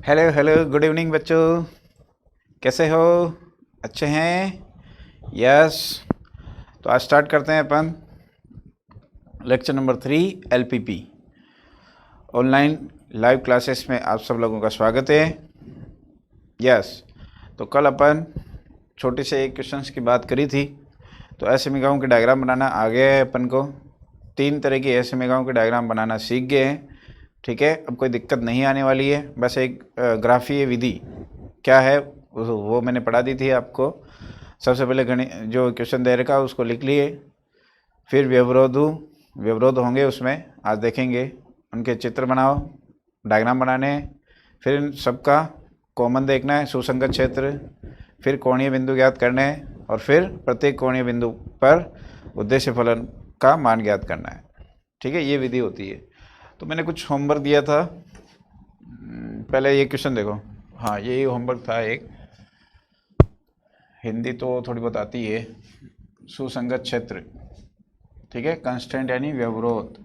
Hello hello, good evening बच्चों। कैसे हो? अच्छे हैं? यस। तो आज स्टार्ट करते हैं अपन lecture number 3, LPP online live classes में आप सब लोगों का स्वागत है। यस। तो कल अपन छोटे से एक क्वेश्चंस की बात करी थी। तो असमीकाओं के डायग्राम बनाना आ गया है अपन को। 3 तरह की असमीकाओं के डायग्राम बनाना सीख गए हैं। ठीक है, अब कोई दिक्कत नहीं आने वाली है। बस एक ग्राफीय विधि क्या है वो मैंने पढ़ा दी थी आपको। सबसे पहले गणित जो क्वेश्चन दे रखा है उसको लिख लिए, फिर व्यवरोध होंगे उसमें, आज देखेंगे। उनके चित्र बनाओ, डायग्राम बनाने हैं। फिर इन सबका कॉमन देखना है, सुसंगत क्षेत्र। फिर कोणीय बिंदु ज्ञात करने हैं और फिर प्रत्येक कोणीय बिंदु पर उद्देश्य फलन का मान ज्ञात करना है। ठीक है, ये विधि होती है। तो मैंने कुछ होमवर्क दिया था। पहले ये क्वेश्चन देखो। हाँ, यही होमवर्क था एक। हिंदी तो थोड़ी बहुत आती है। सुसंगत क्षेत्र, ठीक है, कंस्टेंट यानी व्यवरोध।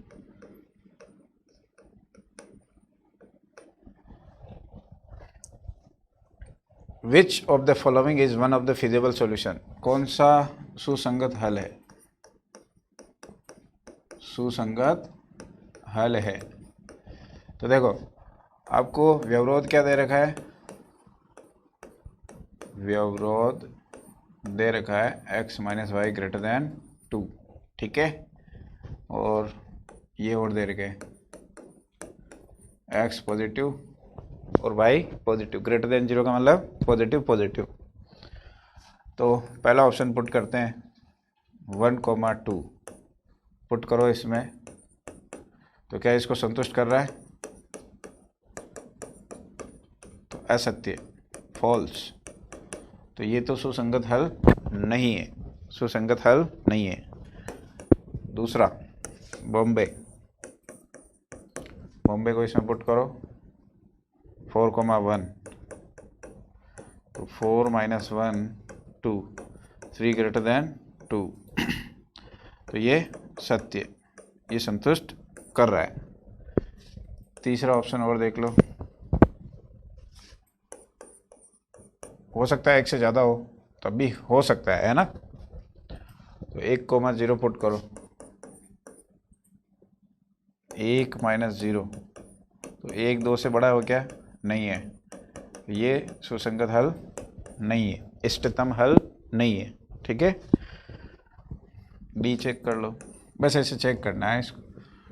Which of the following is one of the feasible solution? कौन सा सुसंगत हल है? सुसंगत हल है। तो देखो, आपको व्यवरोध क्या दे रखा है? व्यवरोध दे रखा है x minus y greater than 2। ठीक है, और ये और दे रखे x पॉजिटिव और y पॉजिटिव। ग्रेटर देन 0 का मतलब पॉजिटिव पॉजिटिव। तो पहला ऑप्शन पुट करते हैं, 1,2 पुट करो इसमें। तो क्या इसको संतुष्ट कर रहा है? तो असत्य, फॉल्स। तो ये तो सुसंगत हल नहीं है, सुसंगत हल नहीं है। दूसरा, बॉम्बे को इसमें पुट करो, 4,1। तो 4 माइनस 1 2, 3 ग्रेटर देन 2। तो ये सत्य, ये संतुष्ट कर रहा है। तीसरा ऑप्शन और देख लो, हो सकता है 1 से ज़्यादा हो, तब भी हो सकता है ना। तो 1,0 पुट करो, 1 माइनस 0। तो 1 2 से बड़ा हो क्या? नहीं है। ये सुसंगत हल नहीं है, इष्टतम हल नहीं है। ठीक है, बी चेक कर लो। बस ऐसे चेक करना है इसको।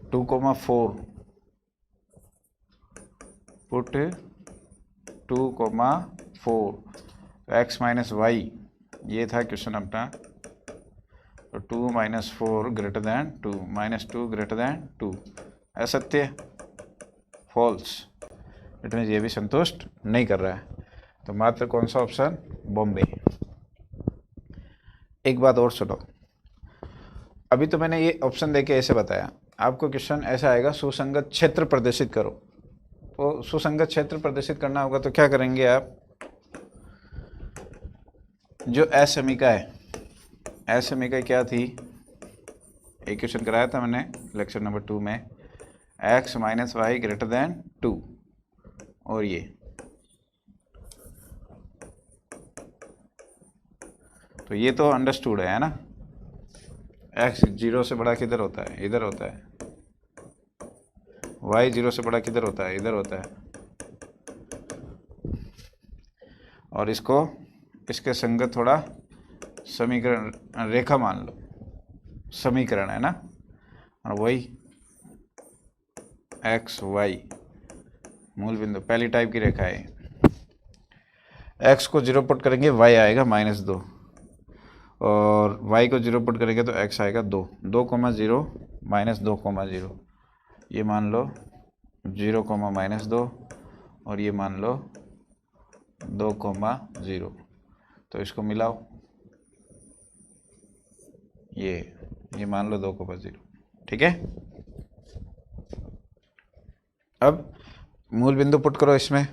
2,4 पुट 2,4, एक्स माइनस वाई, ये था क्वेश्चन अपना। तो 2 minus 4 greater than 2, minus 2 greater than 2। असत्य, फॉल्स। इट मीन्स ये भी संतुष्ट नहीं कर रहा है। तो मात्र कौन सा ऑप्शन? बॉम्बे। एक बात और सुनो, अभी तो मैंने ये ऑप्शन देके ऐसे बताया, आपको क्वेश्चन ऐसा आएगा, सुसंगत क्षेत्र प्रदर्शित करो। तो सुसंगत क्षेत्र प्रदर्शित करना होगा तो क्या करेंगे आप? जो असमीका है, असमीका क्या थी? एक क्वेश्चन कराया था मैंने लेक्चर नंबर 2 में, x minus y greater than 2। और ये तो ये तो अंडरस्टूड है ना। x 0 से बड़ा किधर होता है? इधर होता है। y 0 से बड़ा किधर होता है? इधर होता है। और इसको इसके संगत थोड़ा समीकरण, रेखा मान लो, समीकरण है ना। और वही एक्स वाई मूल बिंदु, पहली टाइप की रेखा है। एक्स को 0 पुट करेंगे, वाई आएगा -2, और वाई को 0 पुट करेंगे तो एक्स आएगा 2। 2,0 -2,0, ये मान लो 0, -2, और ये मान लो 2,0। तो इसको मिलाओ, ये मान लो 2,0। ठीक है, अब मूल बिंदु पुट करो इसमें।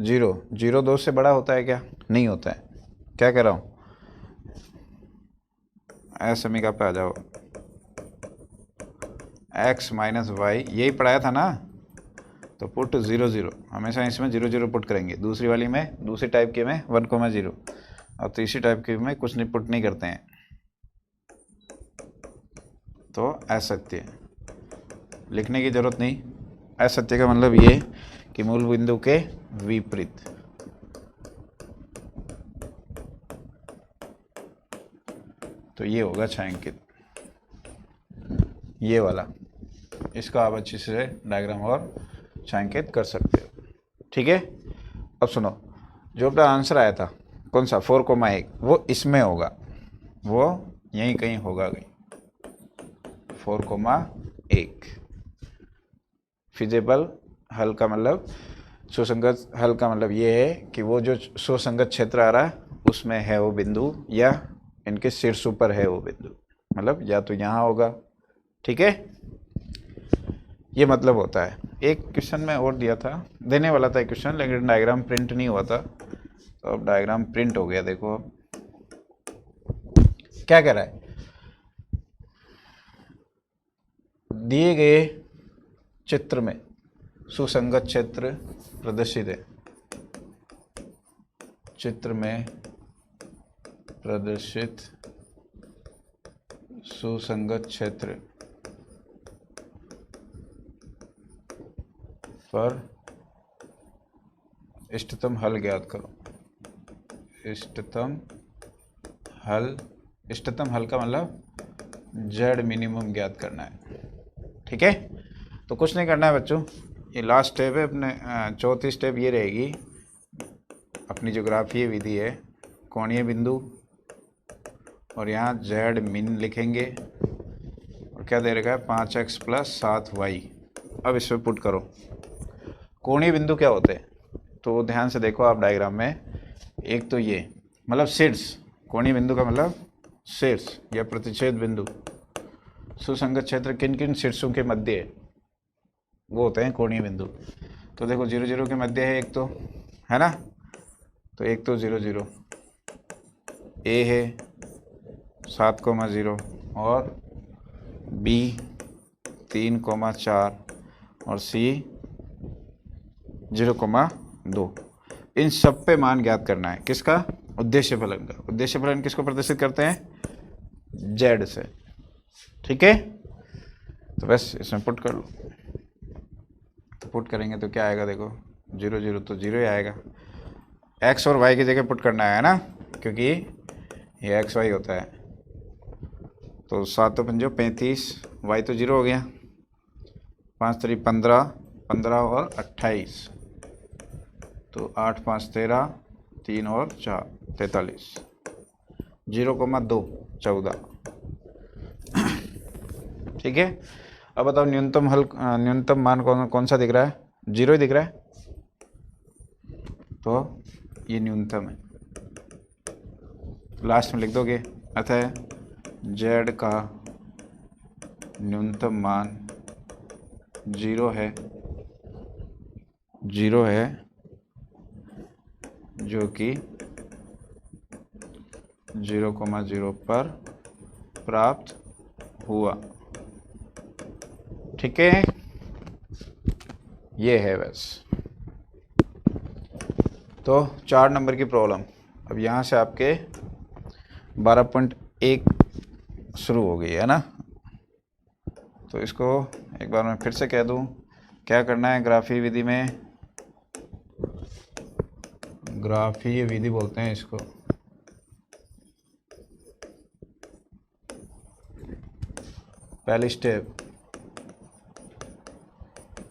0 0 2 से बड़ा होता है क्या? नहीं होता है। क्या कह रहा हूँ? असमीका पे आ जाओ। x माइनस वाई, यही पढ़ाया था ना। तो पुट 0 0, हमेशा इसमें 0 0 पुट करेंगे। दूसरी वाली में, दूसरी टाइप के में 1,0 और तीसरी टाइप के में कुछ नहीं पुट नहीं करते हैं। तो असत्य लिखने की ज़रूरत नहीं। असत्य का मतलब ये कि मूल बिंदु के विपरीत। तो ये होगा छायांकित, ये वाला। इसका आप अच्छे से डायग्राम और छायांकित कर सकते हो। ठीक है, अब सुनो, जो अपना आंसर आया था कौन सा 4,1, वो इसमें होगा, वो यहीं कहीं होगा। 4,1 फिजिबल हल का मतलब, सुसंगत हल का मतलब ये है कि वो जो सुसंगत क्षेत्र आ रहा है उसमें है वो बिंदु, या इनके शीर्ष पर है वो बिंदु, मतलब या तो यहाँ होगा। ठीक है, ये मतलब होता है। एक क्वेश्चन में और दिया था, देने वाला था एक क्वेश्चन, लेकिन डायग्राम प्रिंट नहीं हुआ था, तो अब डायग्राम प्रिंट हो गया। देखो अब क्या कह रहा है, दिए गए चित्र में सुसंगत क्षेत्र प्रदर्शित है। चित्र में प्रदर्शित सुसंगत क्षेत्र पर इष्टतम हल ज्ञात करो। इष्टतम हल, इष्टतम हल का मतलब जेड मिनिमम ज्ञात करना है। ठीक है, तो कुछ नहीं करना है बच्चों, ये लास्ट स्टेप है अपने। चौथी स्टेप ये रहेगी, अपनी जो ग्राफीय विधि है, कोणीय बिंदु और यहाँ जेड मिन लिखेंगे और क्या दे रखा है 5x + 7y। अब इसमें पुट करो। कोणीय बिंदु क्या होते हैं, तो ध्यान से देखो आप डायग्राम में, एक तो ये मतलब शीर्ष, कोणीय बिंदु का मतलब शीर्ष या प्रतिच्छेद बिंदु। सुसंगत क्षेत्र किन किन शीर्षों के मध्य है, वो होते हैं कोणीय बिंदु। तो देखो 0 0 के मध्य है एक, तो है ना, तो एक तो 0 0 ए है 7,0 और बी 3,4 और सी 0,2। इन सब पे मान ज्ञात करना है। किसका, उद्देश्य फलन का। उद्देश्य फलन किसको प्रदर्शित करते हैं, जेड से। ठीक है, तो बस इसमें पुट कर लो। तो पुट करेंगे तो क्या आएगा, देखो 0 0 तो 0 ही आएगा। एक्स और वाई की जगह पुट करना है ना, क्योंकि ये एक्स वाई होता है। तो 7 तो 5 35, वाई तो 0 हो गया, 5 3 15, 15 और 28, तो 8 5 13, 3 और 4 43, 0,2 14। ठीक है, अब बताओ न्यूनतम हल, न्यूनतम मान कौन सा दिख रहा है, 0 ही दिख रहा है, तो ये न्यूनतम है। लास्ट में लिख दोगे, अतः जेड का न्यूनतम मान 0 है, 0 है, जो कि 0,0 पर प्राप्त हुआ। ठीक है, ये है बस। तो 4 नंबर की प्रॉब्लम अब यहाँ से आपके 12.1 शुरू हो गई है ना। तो इसको एक बार मैं फिर से कह दूँ, क्या करना है ग्राफीय विधि में, ग्राफीय विधि बोलते हैं इसको। पहली स्टेप,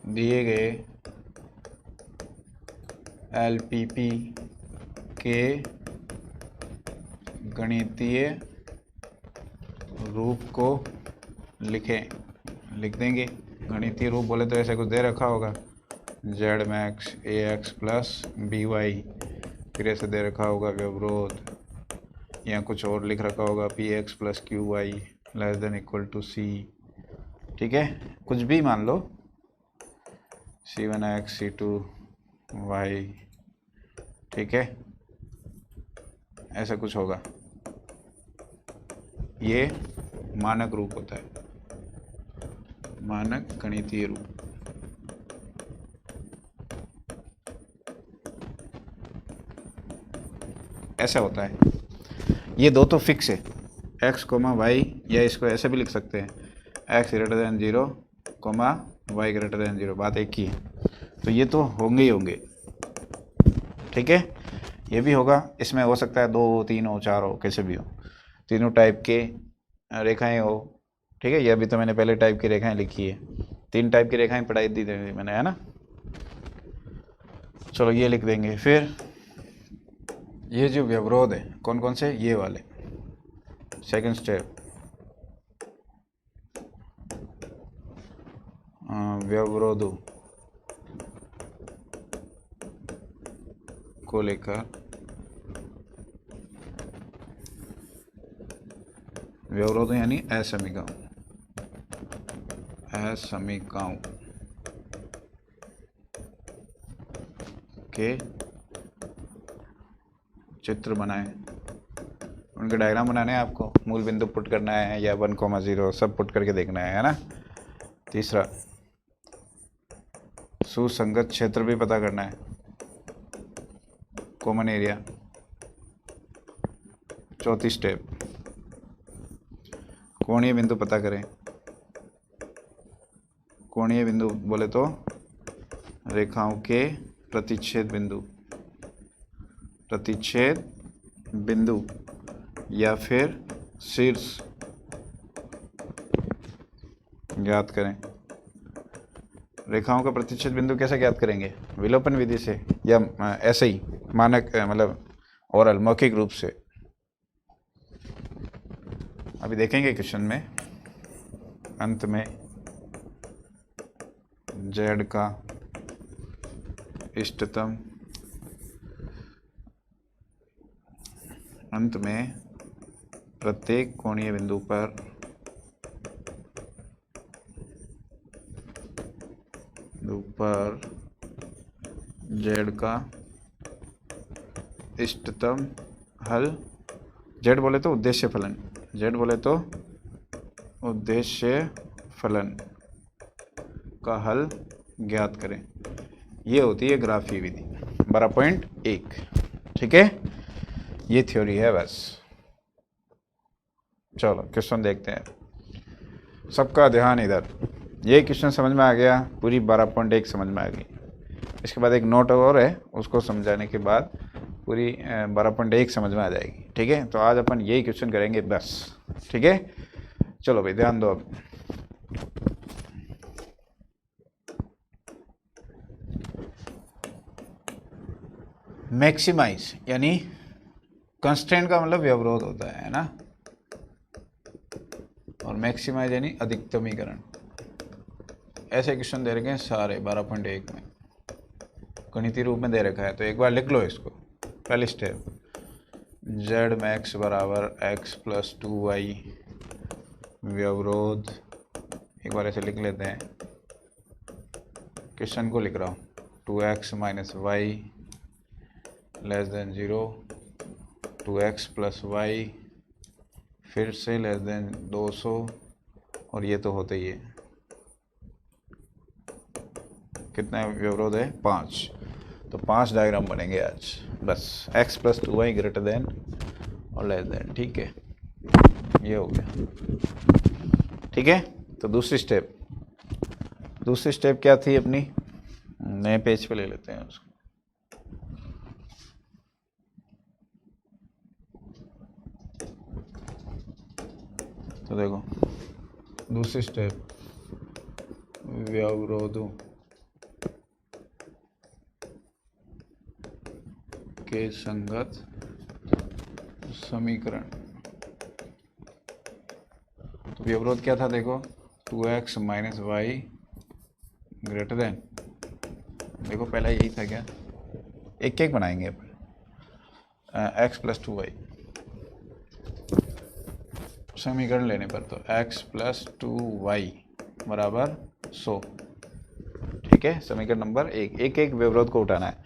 दिए गए एलपीपी के गणितीय रूप को लिखें। लिख देंगे, गणितीय रूप बोले तो ऐसे कुछ दे रखा होगा, z max ax plus b y, फिर ऐसे दे रखा होगा व्यवरोध, या कुछ और लिख रखा होगा px plus Q Y less than equal to C. ठीक है, कुछ भी मान लो, c1x c2y, ठीक है, ऐसा कुछ होगा। ये मानक रूप होता है, मानक गणितीय रूप। ऐसा होता है। ये दो तो फिक्स है, एक्स कोमा वाई, या इसको ऐसे भी लिख सकते हैं x greater than 0 comma y greater than 0, बात एक ही है। तो ये तो होंगे ही होंगे, ठीक है। ये भी होगा, इसमें हो सकता है 2 3 हो 4 हो, कैसे भी हो, तीनों टाइप के रेखाएं हो, ठीक है। ये अभी तो मैंने पहले टाइप की रेखाएं लिखी है, 3 टाइप की रेखाएं पढ़ाई दी थी मैंने, है ना। चलो ये लिख देंगे। फिर ये जो व्यवरोध है कौन कौन से, ये वाले, सेकंड स्टेप, व्यवरोधों को लेकर, व्यवरोध यानी असमीकाओं, असमीकाओं के चित्र बनाएं, उनके डायग्राम बनाने हैं आपको, मूल बिंदु पुट करना है या 1,0 सब पुट करके देखना है ना। तीसरा, सुसंगत क्षेत्र भी पता करना है, कॉमन एरिया। चौथी स्टेप, कोणीय बिंदु पता करें। कोणीय बिंदु बोले तो रेखाओं के प्रतिच्छेद बिंदु, प्रतिच्छेद बिंदु या फिर शीर्ष ज्ञात करें। रेखाओं का प्रतिच्छेद बिंदु कैसे ज्ञात करेंगे, विलोपन विधि से या ऐसे ही मानक मतलब ओरल मौखिक रूप से, अभी देखेंगे क्वेश्चन में। अंत में जेड का इष्टतम, अंत में प्रत्येक कोणीय बिंदु पर जेड का इष्टतम हल, जेड बोले तो उद्देश्य फलन, जेड बोले तो उद्देश्य फलन का हल ज्ञात करें। ये होती है ग्राफीय विधि 12.1, ठीक है। ये थ्योरी है बस। चलो क्वेश्चन देखते हैं, सबका ध्यान इधर। ये क्वेश्चन समझ में आ गया, पूरी 12.1 समझ में आ गई। इसके बाद एक नोट और है, उसको समझाने के बाद पूरी 12.1 समझ में आ जाएगी, ठीक है। तो आज अपन यही क्वेश्चन करेंगे बस, ठीक है। चलो भाई ध्यान दो। अब मैक्सिमाइज यानी कंस्ट्रेंट का मतलब व्यवरोध होता है ना, और मैक्सिमाइज यानी अधिकतमीकरण। ऐसे क्वेश्चन दे रखे हैं सारे 12.1 में, गणितीय रूप में दे रखा है, तो एक बार लिख लो इसको। पहली स्टेप, जेड मैक्स बराबर एक्स प्लस 2y व्यवरोध, एक बार ऐसे लिख लेते हैं। क्वेश्चन को लिख रहा हूँ, 2x minus y less than 0, 2x plus y फिर से लेस देन 200, और ये तो होता ही है। कितना व्यवरोध है, 5। तो 5 डायग्राम बनेंगे आज बस, x plus 2y greater than और लेस देन, ठीक है। ये हो गया, ठीक है। तो दूसरी स्टेप क्या थी अपनी, नए पेज पे ले लेते हैं उसको। तो देखो दूसरी स्टेप, व्यवरोधों के संगत समीकरण। तो व्यवरोध क्या था, देखो 2x minus y greater than, देखो पहला यही था क्या, एक एक बनाएंगे अपन, x प्लस 2y समीकरण लेने पर, तो x प्लस 2y बराबर 100, ठीक है। समीकरण नंबर 1, एक एक व्यवरोध को उठाना है,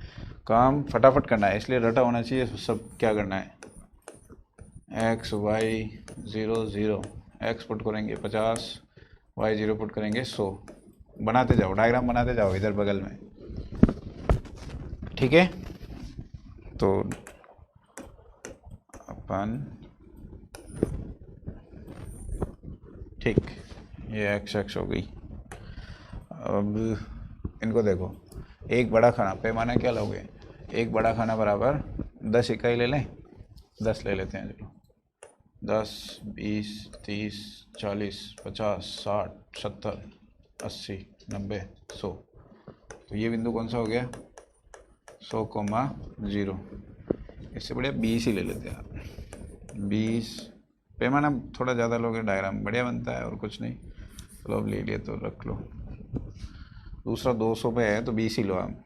काम फटाफट करना है, इसलिए रटा होना चाहिए सब। क्या करना है, x y 0 0, x पुट करेंगे 50, y 0 पुट करेंगे 100, बनाते जाओ, डायग्राम बनाते जाओ इधर बगल में, ठीक है। तो अपन, ठीक, ये एक्स एक्स हो गई। अब इनको देखो, एक बड़ा खाना, पैमाना क्या लोगे, एक बड़ा खाना बराबर 10 इकाई ले लें, 10 ले लेते हैं, चलो 10, 20, 30, 40, 50, 60, 70, 80, 90, 100। तो ये बिंदु कौन सा हो गया, 100,0। इससे बढ़िया 20 ही ले लेते हैं आप, 20। पैमाना थोड़ा ज़्यादा लोगे, डायग्राम बढ़िया बनता है और कुछ नहीं। चलो अब ले लिए तो रख लो। दूसरा 200 पे है तो 20 ही लो आप,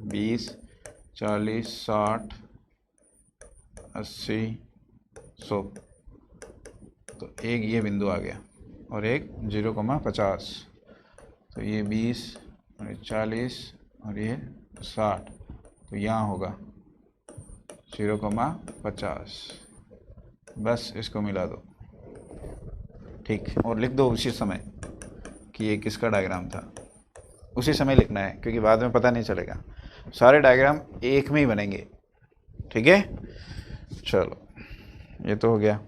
20, 40, 60, 80, 100। तो एक ये बिंदु आ गया और एक 0,50। तो ये 20 और ये 40 और ये 60, तो यहाँ होगा 0,50। बस इसको मिला दो, ठीक, और लिख दो उसी समय कि ये किसका डायग्राम था। उसी समय लिखना है क्योंकि बाद में पता नहीं चलेगा। सारे डायग्राम एक में ही बनेंगे, ठीक है। चलो ये तो हो गया।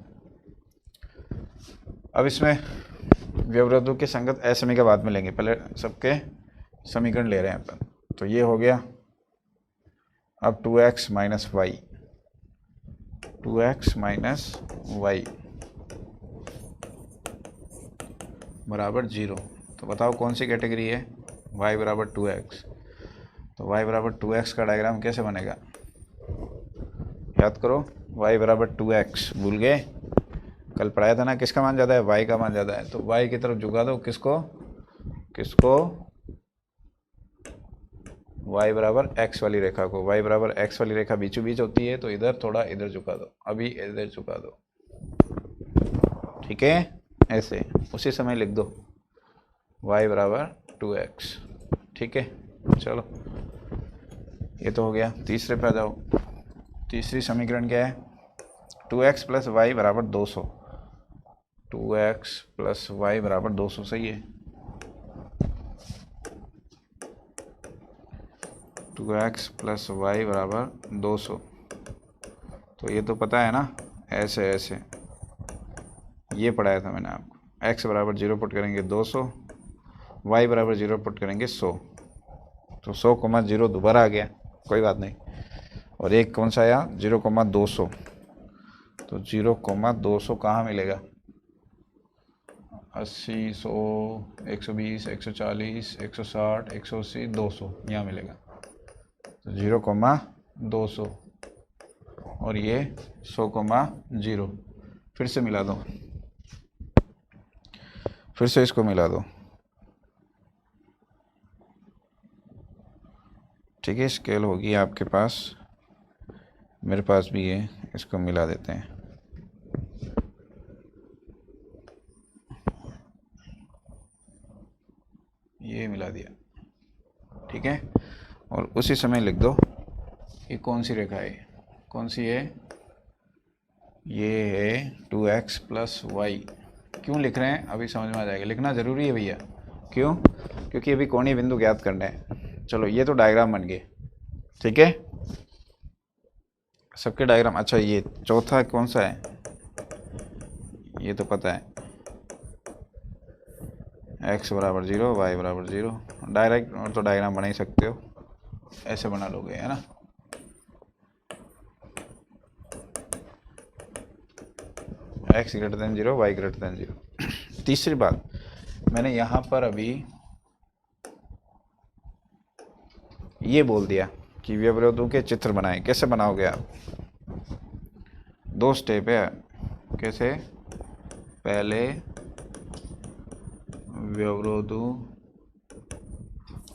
अब इसमें व्यवरोधों के संगत असमीका बाद में लेंगे, पहले सबके समीकरण ले रहे हैं अपन। तो ये हो गया, अब 2x minus Y, 2x minus Y बराबर 0। तो बताओ कौन सी कैटेगरी है, y बराबर 2x। तो y बराबर 2x का डायग्राम कैसे बनेगा, याद करो, y बराबर 2x, भूल गए, कल पढ़ाया था ना, किसका मान ज़्यादा है, y का मान ज़्यादा है। तो y की तरफ झुका दो, किसको किसको, y बराबर x वाली रेखा को। y बराबर x वाली रेखा बीचों बीच होती है, तो इधर थोड़ा इधर झुका दो, अभी इधर झुका दो, ठीक है, ऐसे उसी समय लिख दो y बराबर 2x, ठीक है। चलो ये तो हो गया। तीसरे पे आ जाओ। तीसरी समीकरण क्या है, 2x प्लस वाई बराबर 200, 2x प्लस वाई बराबर 200, सही है। 2x प्लस वाई बराबर 200, तो ये तो पता है ना, ऐसे ऐसे ये पढ़ाया था मैंने आपको। x बराबर 0 पुट करेंगे 200, y बराबर 0 पुट करेंगे 100। तो 100,0 दोबारा आ गया, कोई बात नहीं। और एक कौन सा आया, 0,200। तो 0,200 कहाँ मिलेगा, 80, 100, 120, 140, 160, 180, 200, यहाँ मिलेगा। तो 0,200 और ये 100,0। फिर से मिला दो, फिर से इसको मिला दो, ठीक है। स्केल होगी आपके पास, मेरे पास भी है, इसको मिला देते हैं। ये मिला दिया, ठीक है। और उसी समय लिख दो ये कौन सी रेखा है, कौन सी है, ये है 2x प्लस वाई। क्यों लिख रहे हैं अभी समझ में आ जाएगा, लिखना ज़रूरी है भैया। क्यों, क्योंकि अभी कोणीय बिंदु ज्ञात करने हैं। चलो ये तो डायग्राम बन गए, ठीक है, सबके डायग्राम। अच्छा ये चौथा कौन सा है, ये तो पता है, x बराबर 0, y बराबर 0। डायरेक्ट और तो डायग्राम बना ही सकते हो, ऐसे बना लोगे, है ना। x greater than 0, y greater than 0। तीसरी बात, मैंने यहाँ पर अभी ये बोल दिया कि व्यवरोधों के चित्र बनाएं। कैसे बनाओगे आप, 2 स्टेप है। कैसे, पहले व्यवरोधों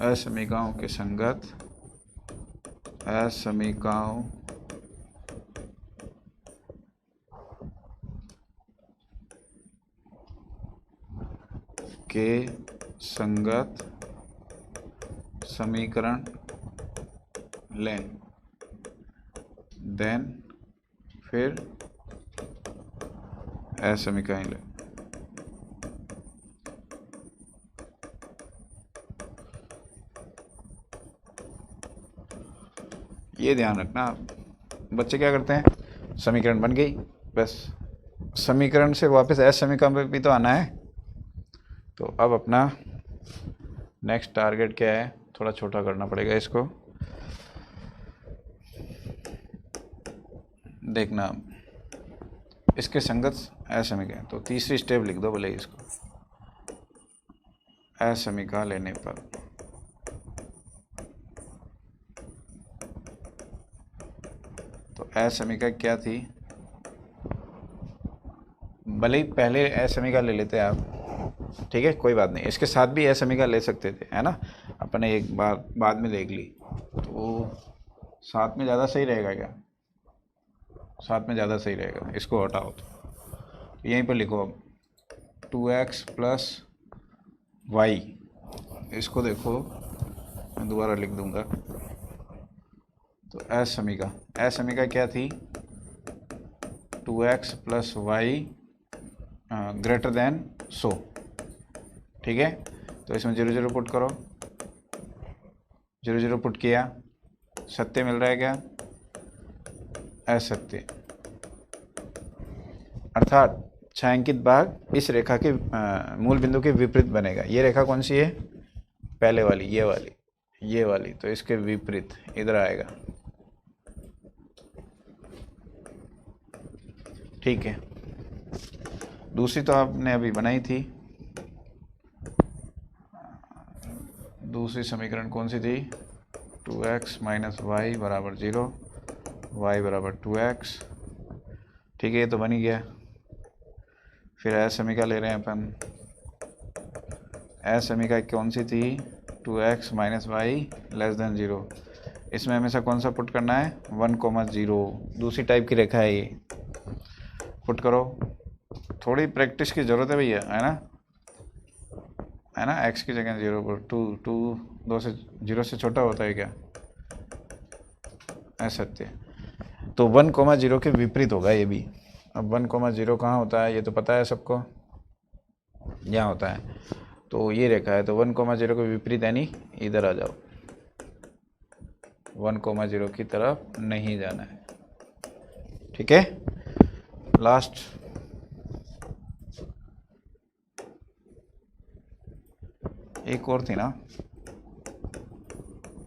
असमीकाओं के संगत असमीकाओं के संगत समीकरण लें, देन फिर असमीकाएं लें। ये ध्यान रखना, बच्चे क्या करते हैं, समीकरण बन गई, बस समीकरण से वापस एस समीकरण पे भी तो आना है। तो अब अपना नेक्स्ट टारगेट क्या है, थोड़ा छोटा करना पड़ेगा इसको। देखना इसके संगत असमीका, तो तीसरी स्टेप लिख दो भले इसको। असमीका लेने पर तो असमीका क्या थी, भले ही पहले असमीका ले लेते आप, ठीक है कोई बात नहीं, इसके साथ भी असमीका ले सकते थे, है ना, अपने एक बार बाद में देख ली। तो साथ में ज़्यादा सही रहेगा क्या, साथ में ज़्यादा सही रहेगा, इसको हटाओ तो यहीं पर लिखो अब 2x प्लस वाई, इसको देखो मैं दोबारा लिख दूंगा। तो असमीका क्या थी, 2x plus Y greater than 100, ठीक है। तो इसमें 0 0 पुट करो, 0 0 पुट किया, सत्य मिल रहा है क्या, असत्य, अर्थात छायांकित भाग इस रेखा के मूल बिंदु के विपरीत बनेगा। ये रेखा कौन सी है, पहले वाली, ये वाली, तो इसके विपरीत इधर आएगा, ठीक है। दूसरी तो आपने अभी बनाई थी, दूसरी समीकरण कौन सी थी, 2x माइनस वाई बराबर 0, y बराबर 2x, ठीक है, ये तो बन ही गया। फिर असमीका ले रहे हैं अपन, असमीका कौन सी थी, 2x minus y less than 0, इसमें हमेशा कौन सा पुट करना है, 1,0, दूसरी टाइप की रेखा है ये, पुट करो। थोड़ी प्रैक्टिस की ज़रूरत है भैया, है ना, x की जगह 0 पर 2 से 0 से छोटा होता है क्या, असत्य। तो 1,0 के विपरीत होगा ये भी। अब 1,0 कहाँ होता है, ये तो पता है सबको, यहाँ होता है। तो ये रेखा है, तो 1,0 के विपरीत यानी इधर आ जाओ, 1,0 की तरफ नहीं जाना है, ठीक है। लास्ट एक और थी ना,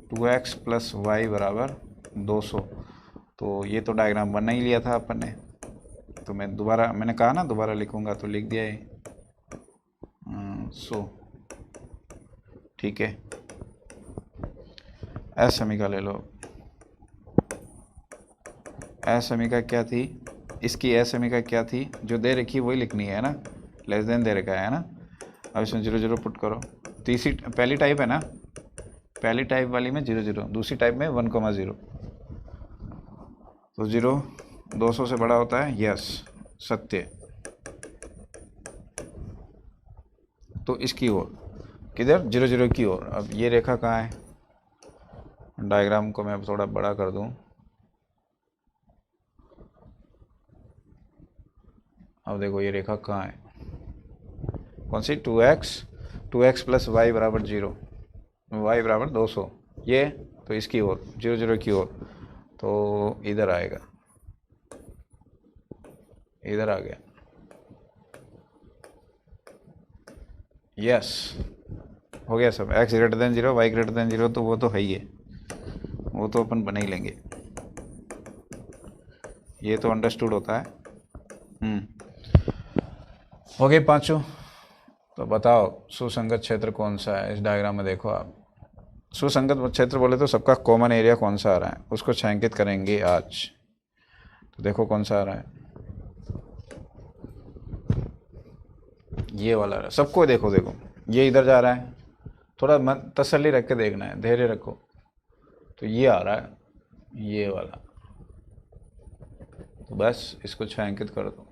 2x प्लस वाई बराबर 200, तो ये तो डायग्राम बना ही लिया था अपन ने, तो मैं दोबारा, मैंने कहा ना दोबारा लिखूंगा तो लिख दिया है 100, ठीक है। असमीका ले लो, असमीका क्या थी, इसकी असमीका क्या थी, जो दे रखी वही लिखनी है ना, लेस देन दे रखा है ना। अब इसमें 0 0 पुट करो, तीसरी पहली टाइप है ना, पहली टाइप वाली में 0 0, दूसरी टाइप में 1,0, तो 0 200 से बड़ा होता है, यस सत्य। तो इसकी ओर किधर, 0 0 की ओर। अब ये रेखा कहाँ है, डायग्राम को मैं थोड़ा बड़ा कर दूं, अब देखो ये रेखा कहाँ है, कौन सी, 2x प्लस वाई बराबर 0, वाई बराबर 200, ये तो इसकी ओर 0 0 की ओर, तो इधर आएगा, इधर आ गया, यस हो गया सब। x greater than 0, y greater than 0, तो वो तो है ही है, वो तो अपन बना ही लेंगे, ये तो अंडरस्टूड होता है। हो गए पांचों। तो बताओ सुसंगत क्षेत्र कौन सा है, इस डायग्राम में देखो आप, सुसंगत क्षेत्र बोले तो सबका कॉमन एरिया कौन सा आ रहा है उसको छायांकित करेंगे आज। तो देखो कौन सा आ रहा है, ये वाला सबको देखो, देखो ये इधर जा रहा है, थोड़ा मन तसल्ली रख के देखना है, धैर्य रखो। तो ये आ रहा है, ये वाला, तो बस इसको छायांकित कर दो,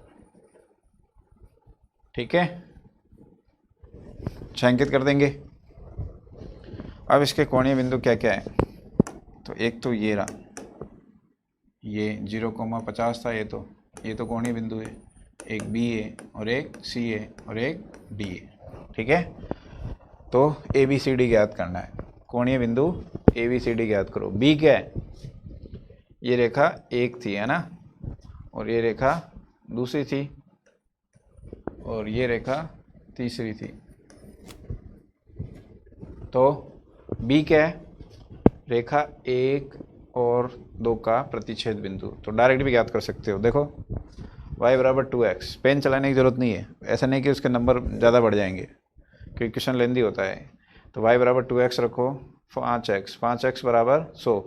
ठीक है, छायांकित कर देंगे। अब इसके कोणीय बिंदु क्या क्या है, तो एक तो ये रहा, ये 0,50 था, ये तो कोणीय बिंदु है, एक बी है और एक सी है और एक डी है, ठीक है। तो ए बी सी डी ज्ञात करना है, कोणीय बिंदु ए बी सी डी ज्ञात करो। बी क्या है, ये रेखा 1 थी, है ना, और ये रेखा दूसरी थी और ये रेखा तीसरी थी। तो बी क्या है? रेखा 1 और 2 का प्रतिच्छेद बिंदु। तो डायरेक्ट भी याद कर सकते हो। देखो y बराबर 2x, पेन चलाने की ज़रूरत नहीं है, ऐसा नहीं कि उसके नंबर ज़्यादा बढ़ जाएंगे क्योंकि क्वेश्चन लेंदी होता है। तो y बराबर 2x रखो, 5x बराबर 100,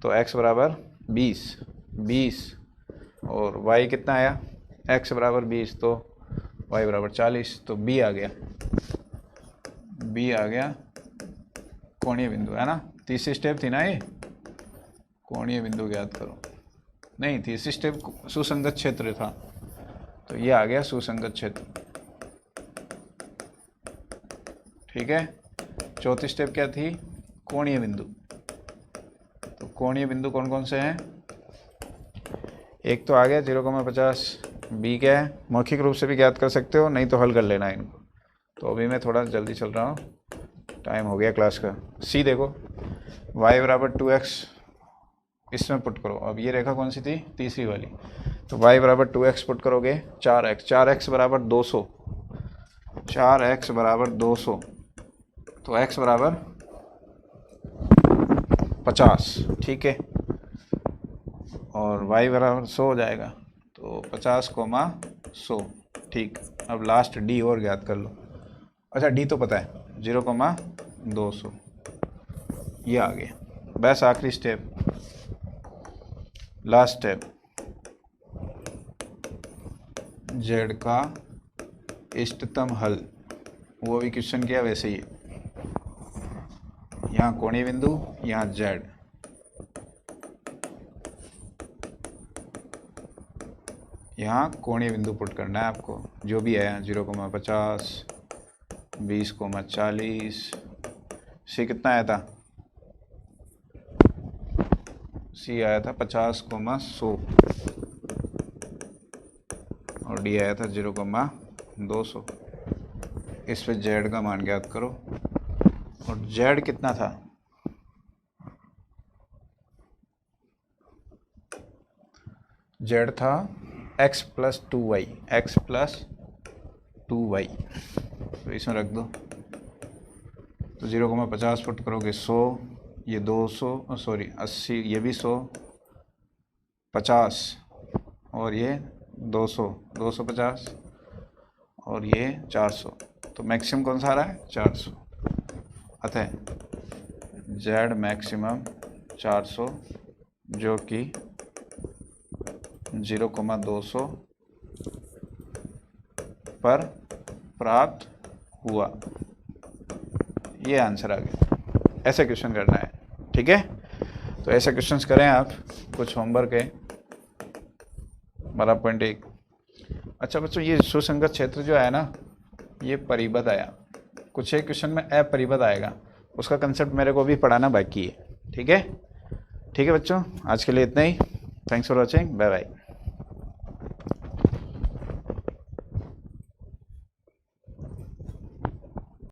तो x बराबर 20 और y कितना आया? x बराबर 20, तो y बराबर 40। तो b आ गया कोणीय बिंदु, है ना। तीसरी स्टेप थी ना ये, कोणीय बिंदु ज्ञात करो। नहीं, तीसरी स्टेप सुसंगत क्षेत्र था, तो ये आ गया सुसंगत क्षेत्र। ठीक है। चौथी स्टेप क्या थी? कोणीय बिंदु। तो कोणीय बिंदु कौन कौन से हैं? एक तो आ गया 0,50। बी क्या है? मौखिक रूप से भी ज्ञात कर सकते हो, नहीं तो हल कर लेना इनको। तो अभी मैं थोड़ा जल्दी चल रहा हूँ, टाइम हो गया क्लास का। सी देखो, y बराबर 2x इसमें पुट करो। अब ये रेखा कौन सी थी? तीसरी वाली। तो y बराबर 2x पुट करोगे, 4x बराबर 200, 4x बराबर 200, तो x बराबर 50। ठीक है। और y बराबर 100 हो जाएगा, तो 50,100। ठीक। अब लास्ट d और ज्ञात कर लो। अच्छा, d तो पता है, 0,200, ये आ गया। बस आखिरी स्टेप, लास्ट स्टेप, z का इष्टतम हल। वो भी क्वेश्चन किया वैसे ही, यहाँ कोणीय बिंदु, यहाँ z। यहाँ कोणीय बिंदु पुट करना है आपको, जो भी है 0,50, 20,40। सी कितना आया था? सी आया था 50,100 और डी आया था 0,200। इस पे जेड का मान ज्ञात करो। और जेड कितना था? जेड था x प्लस 2y, तो इसमें रख दो। तो 0,50 पुट करोगे 100, ये 200, सॉरी 80, ये भी 100, 50 और ये 200, 250 और ये 400। तो मैक्सिमम कौन सा आ रहा है? 400। अतः जेड मैक्सिमम 400, जो कि 0,200 पर प्राप्त हुआ। ये आंसर आ गया। ऐसे क्वेश्चन करना है, ठीक है। तो ऐसे क्वेश्चंस करें आप, कुछ होमवर्क है। 12.1। अच्छा बच्चों, ये सुसंगत क्षेत्र जो है ना, ये परिबद्ध आया। कुछ एक क्वेश्चन में अपरिबद्ध आएगा, उसका कंसेप्ट मेरे को भी पढ़ाना बाकी है। ठीक है बच्चों, आज के लिए इतना ही। Thanks for watching, bye bye.